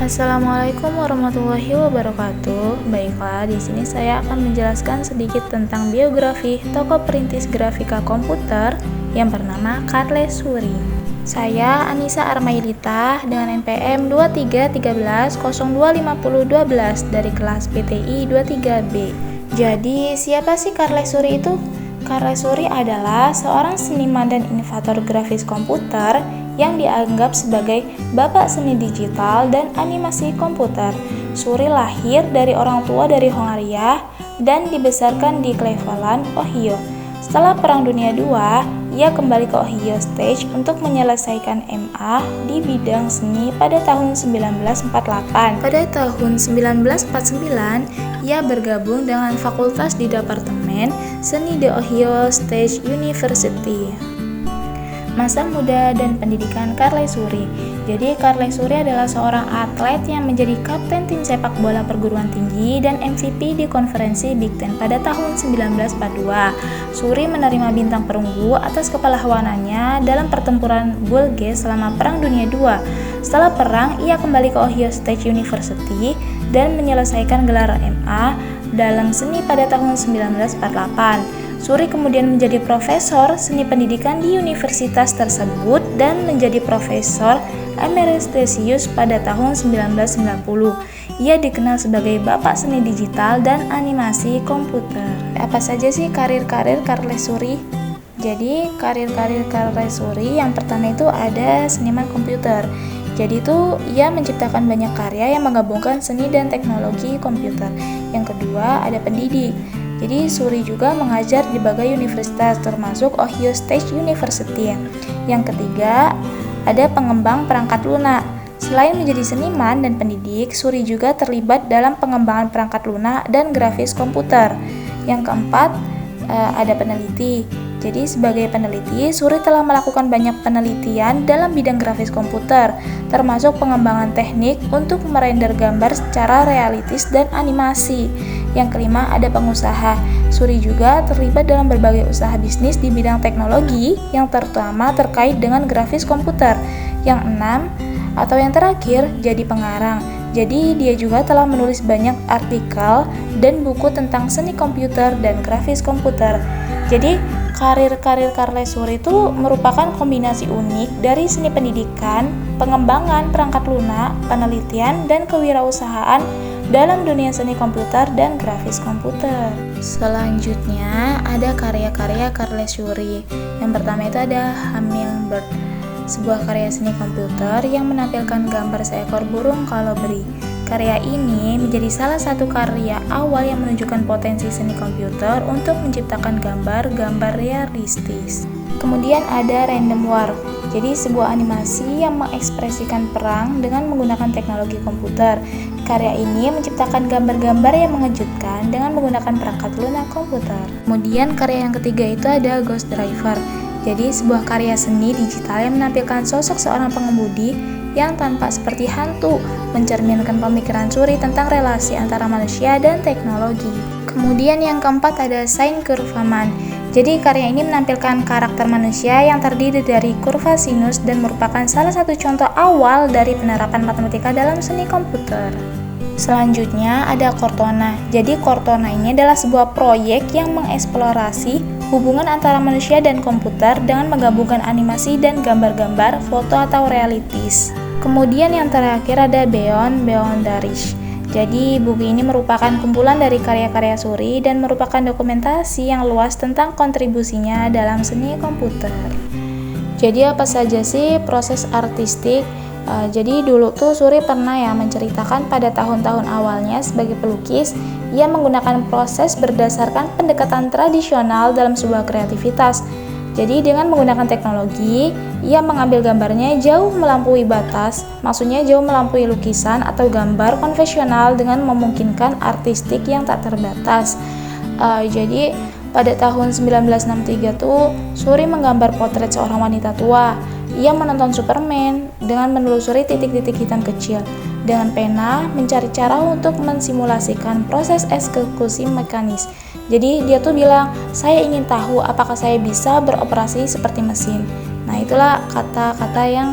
Assalamualaikum warahmatullahi wabarakatuh. Baiklah, di sini saya akan menjelaskan sedikit tentang biografi tokoh perintis grafika komputer yang bernama Carles Suri. Saya Anissa Armailita dengan NPM 2313025012 dari kelas PTI 23B. Jadi, siapa sih Carles Suri itu? Carles Suri adalah seorang seniman dan inovator grafis komputer yang dianggap sebagai bapak seni digital dan animasi komputer. Suri lahir dari orang tua dari Hongaria dan dibesarkan di Cleveland, Ohio. Setelah Perang Dunia II, ia kembali ke Ohio State untuk menyelesaikan MA di bidang seni pada tahun 1948. Pada tahun 1949, ia bergabung dengan fakultas di Departemen Seni The Ohio State University. Masa muda dan pendidikan Carles Suri. Jadi Carles Suri adalah seorang atlet yang menjadi kapten tim sepak bola perguruan tinggi dan MVP di konferensi Big Ten pada tahun 1942. Suri menerima bintang perunggu atas kepahlawanannya dalam pertempuran Bulge selama Perang Dunia II. Setelah perang, ia kembali ke Ohio State University dan menyelesaikan gelar MA dalam seni pada tahun 1948. Suri kemudian menjadi profesor seni pendidikan di universitas tersebut dan menjadi profesor emeritius pada tahun 1990. Ia dikenal sebagai bapak seni digital dan animasi komputer. Apa saja sih karir-karir Carles Suri? Jadi karir-karir Carles Suri yang pertama itu ada seniman komputer. Jadi itu ia menciptakan banyak karya yang menggabungkan seni dan teknologi komputer. Yang kedua ada pendidik. Jadi Suri juga mengajar di berbagai universitas termasuk Ohio State University. Yang ketiga, ada pengembang perangkat lunak. Selain menjadi seniman dan pendidik, Suri juga terlibat dalam pengembangan perangkat lunak dan grafis komputer. Yang keempat, ada peneliti. Jadi sebagai peneliti, Suri telah melakukan banyak penelitian dalam bidang grafis komputer, termasuk pengembangan teknik untuk merender gambar secara realistis dan animasi. Yang kelima, ada pengusaha. Suri juga terlibat dalam berbagai usaha bisnis di bidang teknologi yang terutama terkait dengan grafis komputer. Yang enam, atau yang terakhir, jadi pengarang. Jadi dia juga telah menulis banyak artikel dan buku tentang seni komputer dan grafis komputer. Jadi karir-karir Carles Suri itu merupakan kombinasi unik dari seni pendidikan, pengembangan perangkat lunak, penelitian, dan kewirausahaan dalam dunia seni komputer dan grafis komputer. Selanjutnya ada karya-karya Carles Suri. Yang pertama itu ada Hummingbird, sebuah karya seni komputer yang menampilkan gambar seekor burung kolibri. Karya ini menjadi salah satu karya awal yang menunjukkan potensi seni komputer untuk menciptakan gambar-gambar realistis. Kemudian ada Random War, jadi sebuah animasi yang mengekspresikan perang dengan menggunakan teknologi komputer. Karya ini menciptakan gambar-gambar yang mengejutkan dengan menggunakan perangkat lunak komputer. Kemudian karya yang ketiga itu ada Ghost Driver, jadi sebuah karya seni digital yang menampilkan sosok seorang pengemudi yang tampak seperti hantu, mencerminkan pemikiran Suri tentang relasi antara manusia dan teknologi. Kemudian yang keempat ada Sine Curva Man. Jadi karya ini menampilkan karakter manusia yang terdiri dari kurva sinus dan merupakan salah satu contoh awal dari penerapan matematika dalam seni komputer. Selanjutnya ada Cortona. Jadi Cortona ini adalah sebuah proyek yang mengeksplorasi hubungan antara manusia dan komputer dengan menggabungkan animasi dan gambar-gambar, foto atau realistis. Kemudian yang terakhir ada Beyond Boundaries. Jadi buku ini merupakan kumpulan dari karya-karya Suri dan merupakan dokumentasi yang luas tentang kontribusinya dalam seni komputer. Jadi apa saja sih proses artistik? Jadi dulu tuh Suri pernah ya menceritakan pada tahun-tahun awalnya sebagai pelukis, ia menggunakan proses berdasarkan pendekatan tradisional dalam sebuah kreativitas. Jadi dengan menggunakan teknologi, ia mengambil gambarnya jauh melampaui batas, maksudnya jauh melampaui lukisan atau gambar konvensional dengan memungkinkan artistik yang tak terbatas. Jadi pada tahun 1963 tuh Suri menggambar potret seorang wanita tua. Ia menonton Superman dengan menelusuri titik-titik hitam kecil. Dengan pena mencari cara untuk mensimulasikan proses eksekusi mekanis. Jadi dia tuh bilang, saya ingin tahu apakah saya bisa beroperasi seperti mesin. Nah itulah kata-kata yang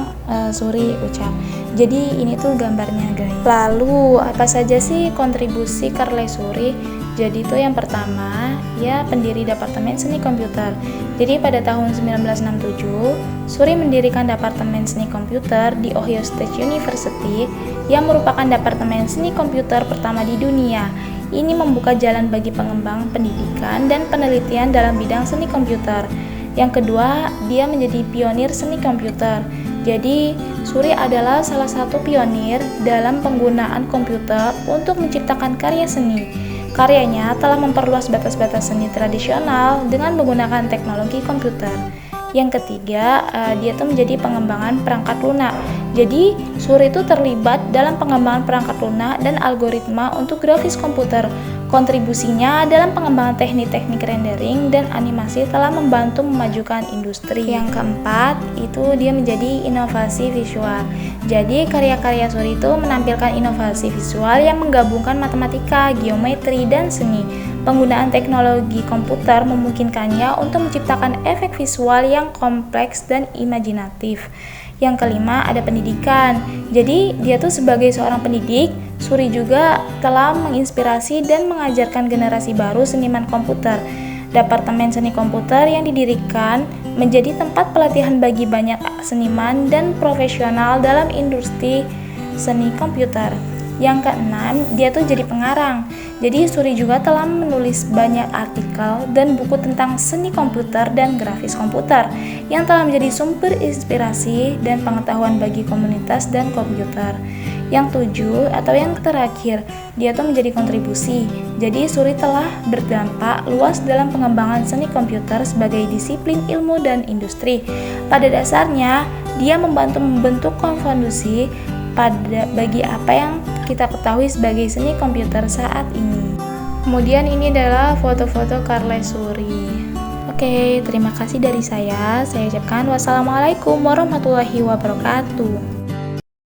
Suri ucap. Jadi ini tuh gambarnya guys. Lalu apa saja sih kontribusi Karlesuri? Jadi itu yang pertama, ya pendiri Departemen Seni Komputer. Jadi pada tahun 1967, Suri mendirikan Departemen Seni Komputer di Ohio State University yang merupakan departemen seni komputer pertama di dunia. Ini membuka jalan bagi pengembang pendidikan dan penelitian dalam bidang seni komputer. Yang kedua, dia menjadi pionir seni komputer. Jadi, Suri adalah salah satu pionir dalam penggunaan komputer untuk menciptakan karya seni. Karyanya telah memperluas batas-batas seni tradisional dengan menggunakan teknologi komputer. Yang ketiga, dia tuh menjadi pengembangan perangkat lunak. Jadi, Suri itu terlibat dalam pengembangan perangkat lunak dan algoritma untuk grafis komputer. Kontribusinya dalam pengembangan teknik-teknik rendering dan animasi telah membantu memajukan industri. Yang keempat, itu dia menjadi inovasi visual. Jadi, karya-karya Suri itu menampilkan inovasi visual yang menggabungkan matematika, geometri, dan seni. Penggunaan teknologi komputer memungkinkannya untuk menciptakan efek visual yang kompleks dan imajinatif. Yang kelima, ada pendidikan. Jadi, dia tuh sebagai seorang pendidik, Suri juga telah menginspirasi dan mengajarkan generasi baru seniman komputer. Departemen Seni Komputer yang didirikan menjadi tempat pelatihan bagi banyak seniman dan profesional dalam industri seni komputer. Yang keenam, dia tuh jadi pengarang. Jadi Suri juga telah menulis banyak artikel dan buku tentang seni komputer dan grafis komputer yang telah menjadi sumber inspirasi dan pengetahuan bagi komunitas dan komputer. Yang tujuh atau yang terakhir, dia tuh menjadi kontribusi. Jadi Suri telah berdampak luas dalam pengembangan seni komputer sebagai disiplin ilmu dan industri. Pada dasarnya, dia membantu membentuk konvolusi bagi apa yang kita ketahui sebagai seni komputer saat ini. Kemudian ini adalah foto-foto Karlesuri. Oke, terima kasih dari saya. Saya ucapkan wassalamualaikum warahmatullahi wabarakatuh.